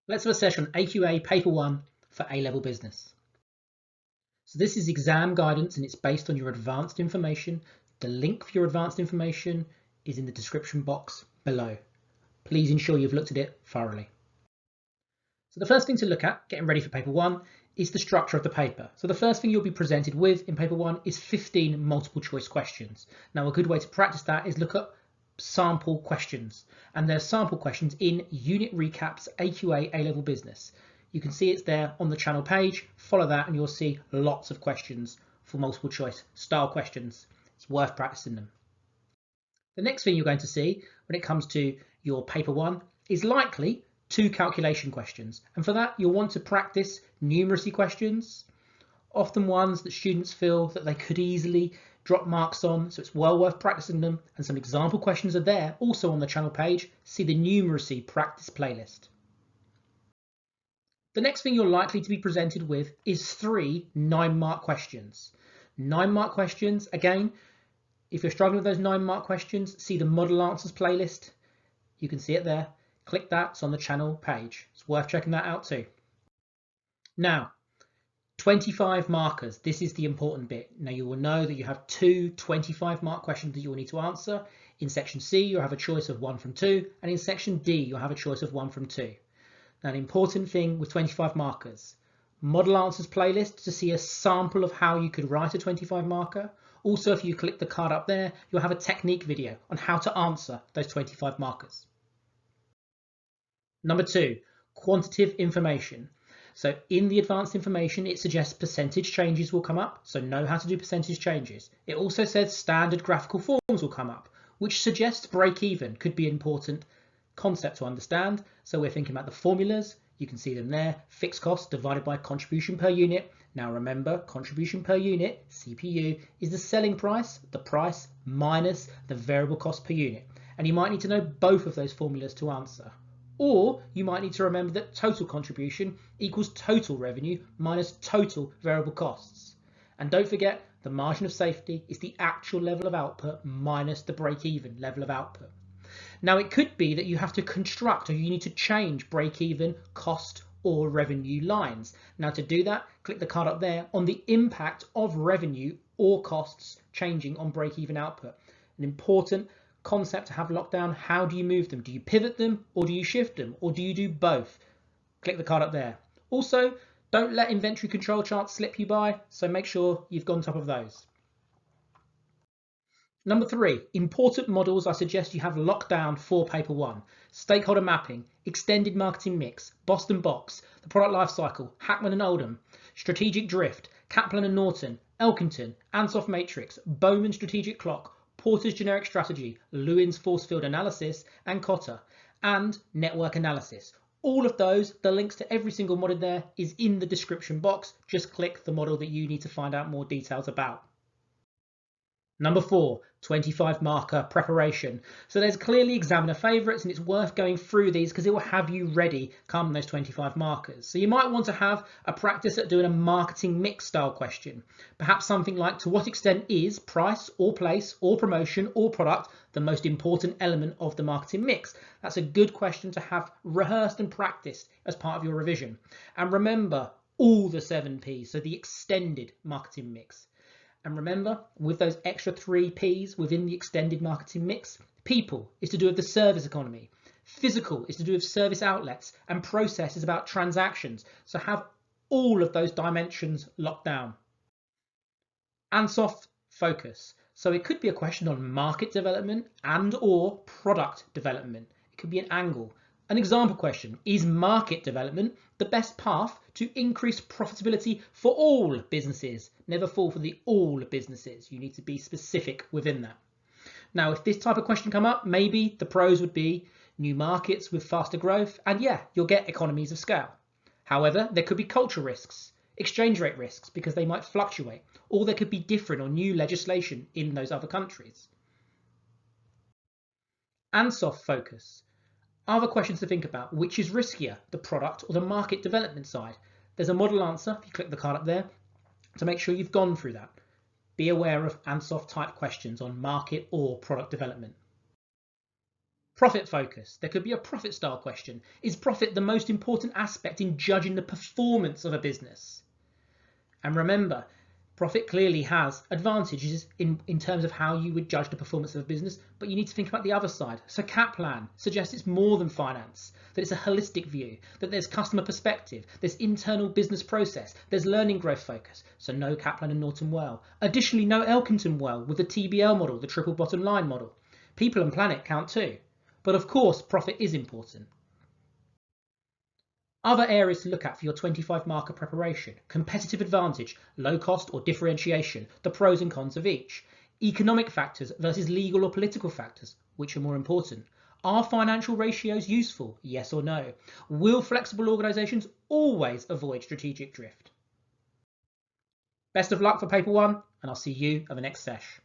Let's have a session on AQA Paper 1 for A-Level Business. So this is exam guidance and it's based on your advanced information. The link for your advanced information is in the description box below. Please ensure you've looked at it thoroughly. So the first thing to look at, getting ready for Paper 1, is the structure of the paper. So the first thing you'll be presented with in Paper 1 is 15 multiple choice questions. Now a good way to practice that is look at sample questions, and there's sample questions in Unit Recaps AQA A-Level Business. You can see it's there on the channel page. Follow that and you'll see lots of questions for multiple choice style questions. It's worth practicing them. The next thing you're going to see when it comes to your Paper 1 is likely 2 calculation questions, and for that you'll want to practice numeracy questions, often ones that students feel that they could easily drop marks on, so it's well worth practicing them, and some example questions are there also on the channel page. See the numeracy practice playlist. The next thing you're likely to be presented with is 3 9-mark questions. 9-mark questions, again, if you're struggling with those 9-mark questions, see the model answers playlist. You can see it there. Click that, it's on the channel page. It's worth checking that out too. Now, 25 markers, this is the important bit. Now you will know that you have 2 25-mark questions that you will need to answer. In section C, you'll have a choice of 1 from 2, and in section D, you'll have a choice of 1 from 2. Now an important thing with 25 markers, model answers playlist to see a sample of how you could write a 25 marker. Also, if you click the card up there, you'll have a technique video on how to answer those 25 markers. Number 2, quantitative information. So in the advanced information, it suggests percentage changes will come up, so know how to do percentage changes. It also says standard graphical forms will come up, which suggests break even could be an important concept to understand. So we're thinking about the formulas, you can see them there, fixed cost divided by contribution per unit. Now remember, contribution per unit, CPU, is the selling price, the price, minus the variable cost per unit. And you might need to know both of those formulas to answer. Or you might need to remember that total contribution equals total revenue minus total variable costs. And don't forget, the margin of safety is the actual level of output minus the break-even level of output. Now it could be that you have to construct or you need to change break-even, cost or revenue lines. Now to do that, click the card up there on the impact of revenue or costs changing on break-even output. An important concept to have locked down. How do you move them? Do you pivot them or do you shift them or do you do both? Click the card up there. Also, don't let inventory control charts slip you by, so make sure you've gone on top of those. Number 3, important models I suggest you have locked down for Paper 1. Stakeholder mapping, extended marketing mix, Boston Box, the product life cycle, Hackman and Oldham, strategic drift, Kaplan and Norton, Elkington, Ansoff matrix, Bowman strategic clock, Porter's generic strategy, Lewin's force field analysis, and Cotter, and network analysis. All of those, the links to every single model there is in the description box. Just click the model that you need to find out more details about. Number 4, 25 marker preparation. So there's clearly examiner favourites and it's worth going through these because it will have you ready come those 25 markers. So you might want to have a practice at doing a marketing mix style question. Perhaps something like, to what extent is price or place or promotion or product the most important element of the marketing mix? That's a good question to have rehearsed and practiced as part of your revision. And remember all the 7 P's, so the extended marketing mix. And remember, with those extra 3 P's within the extended marketing mix, people is to do with the service economy, physical is to do with service outlets, and process is about transactions. So have all of those dimensions locked down. And soft focus. So it could be a question on market development and or product development. It could be an angle. An example question, is market development the best path to increase profitability for all businesses? Never fall for the all businesses. You need to be specific within that. Now, if this type of question come up, maybe the pros would be new markets with faster growth, and yeah, you'll get economies of scale. However, there could be cultural risks, exchange rate risks, because they might fluctuate, or there could be different or new legislation in those other countries. And soft focus. Other questions to think about, which is riskier, the product or the market development side? There's a model answer, if you click the card up there, to make sure you've gone through that. Be aware of ANSOF type questions on market or product development. Profit focus. There could be a profit style question. Is profit the most important aspect in judging the performance of a business? And remember, profit clearly has advantages in terms of how you would judge the performance of a business, but you need to think about the other side. So Kaplan suggests it's more than finance, that it's a holistic view, that there's customer perspective, there's internal business process, there's learning growth focus. So no Kaplan and Norton Well. Additionally, no Elkington Well with the TBL model, the triple bottom line model. People and planet count too. But of course, profit is important. Other areas to look at for your 25 marker preparation: competitive advantage, low cost or differentiation, the pros and cons of each, economic factors versus legal or political factors, which are more important, are financial ratios useful, yes or no, will flexible organisations always avoid strategic drift. Best of luck for paper 1, and I'll see you at the next sesh.